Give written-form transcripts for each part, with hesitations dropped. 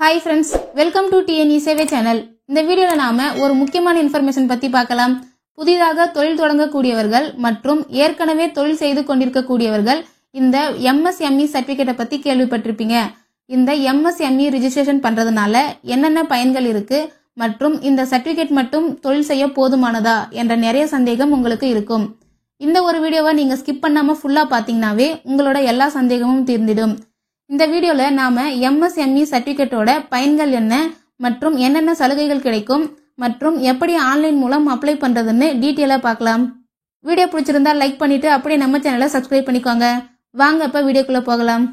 Hi friends, welcome to TNE சேவை channel. இந்த வீடியோல நாம ஒரு முக்கியமான இன்ஃபர்மேஷன் பத்தி பார்க்கலாம். புதிதாக தொழில் தொடங்கக்கூடியவர்கள் மற்றும் ஏற்கனவே தொழில் செய்து கொண்டிருக்கக்கூடியவர்கள் இந்த MSME சர்டிபிகேட்டை பத்தி கேள்விப்பட்டிருப்பீங்க. இந்த MSME ரெஜிஸ்ட்ரேஷன் பண்றதுனால என்னென்ன பயன்கள் இருக்கு மற்றும் இந்த சர்டிபிகேட் மட்டும் தொழில் செய்ய போதுமானதா என்ற நிறைய சந்தேகம் உங்களுக்கு இருக்கும். இந்த ஒரு வீடியோவை நீங்க ஸ்கிப் பண்ணாம ஃபுல்லா பாத்தீங்கன்னாவே உங்களோட எல்லா சந்தேகமும் தீர்ந்திடும். இந்த வீடியோல நாம MSME சர்டிபிகேட்டோட பயன்கள் என்ன மற்றும் என்னென்ன சலுகைகள் கிடைக்கும் மற்றும் எப்படி ஆன்லைன் மூலம் அப்ளை பண்றதுன்னு டீடைலா பார்க்கலாம். வீடியோ பிடிச்சிருந்தா லைக் பண்ணிட்டு அப்படியே நம்ம சேனலை சப்ஸ்கிரைப் பண்ணிக்கோங்க. வாங்க இப்ப வீடியோக்குள்ள போகலாம்.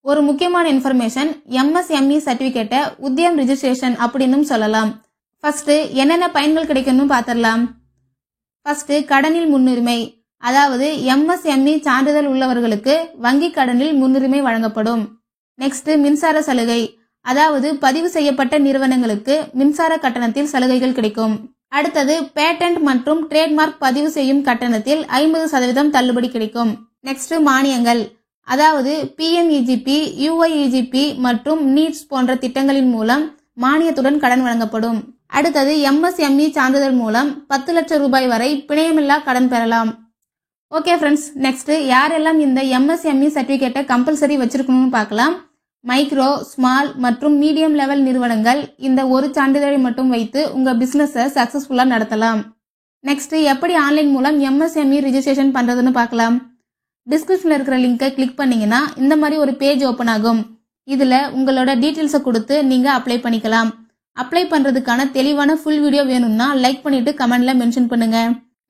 ஒரு முக்கியமான இன்ஃபர்மேஷன், MSME சர்டிபிகேட்டை உத்தியம் ரெஜிஸ்ட்ரேஷன் அப்படின்னு சொல்லலாம். ஃபர்ஸ்ட் என்னென்ன பயன்கள் கிடைக்கும்னு பாத்திரலாம். ஃபர்ஸ்ட் கடனில் முன்னுரிமை, அதாவது MSME சான்றிதழ் உள்ளவர்களுக்கு வங்கி கடனில் முன்னுரிமை வழங்கப்படும். நெக்ஸ்ட் மின்சார சலுகை, அதாவது பதிவு செய்யப்பட்ட நிறுவனங்களுக்கு மின்சார கட்டணத்தில் சலுகைகள் கிடைக்கும். அடுத்தது பேட்டன்ட் மற்றும் ட்ரேட்மார்க் பதிவு செய்யும் கட்டணத்தில் 50% தள்ளுபடி கிடைக்கும். நெக்ஸ்ட் மானியங்கள், அதாவது PMEGP, UIEGP மற்றும் நீட்ஸ் போன்ற திட்டங்களின் மூலம் மானியத்துடன் கடன் வழங்கப்படும். அடுத்தது MSME சான்றிதழ் மூலம் 10 லட்சம் ரூபாய் வரை பிணையமில்லா கடன் பெறலாம். ஓகே ஃப்ரெண்ட்ஸ், நெக்ஸ்ட் யாரெல்லாம் இந்த MSME சர்டிபிகேட்டை கம்பல்சரி வச்சிருக்கணும்னு பார்க்கலாம். மைக்ரோ, ஸ்மால் மற்றும் மீடியம் லெவல் நிறுவனங்கள் இந்த ஒரு சான்றிதழை மட்டும் வைத்து உங்க பிசினஸை சக்சஸ்ஃபுல்லா நடத்தலாம். நெக்ஸ்ட் எப்படி ஆன்லைன் மூலம் MSME ரெஜிஸ்ட்ரேஷன் பண்றதுன்னு பார்க்கலாம். டிஸ்கிரிப்ஷன்ல இருக்கிற லிங்கை கிளிக் பண்ணீங்கன்னா இந்த மாதிரி ஒரு பேஜ் ஓபன் ஆகும். இதுல உங்களோட டீடைல்ஸை கொடுத்து நீங்க அப்ளை பண்ணிக்கலாம். அப்ளை பண்றதுக்கான தெளிவான ஃபுல் வீடியோ வேணும்னா லைக் பண்ணிட்டு கமெண்ட்ல மென்ஷன் பண்ணுங்க.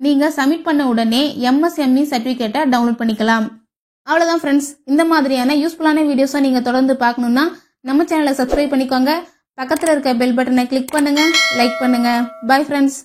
நீங்க சப்மிட் பண்ண உடனே MSME சர்டிபிகேட்டை டவுன்லோட் பண்ணிக்கலாம். அவ்வளவுதான் ஃப்ரெண்ட்ஸ். இந்த மாதிரியான யூஸ்ஃபுல்லான வீடியோஸை நீங்க தொடர்ந்து பார்க்கணும்னா நம்ம சேனலை சப்ஸ்கிரைப் பண்ணிக்கோங்க. பக்கத்துல இருக்க பெல் பட்டனை கிளிக் பண்ணுங்க, லைக் பண்ணுங்க. Bye friends.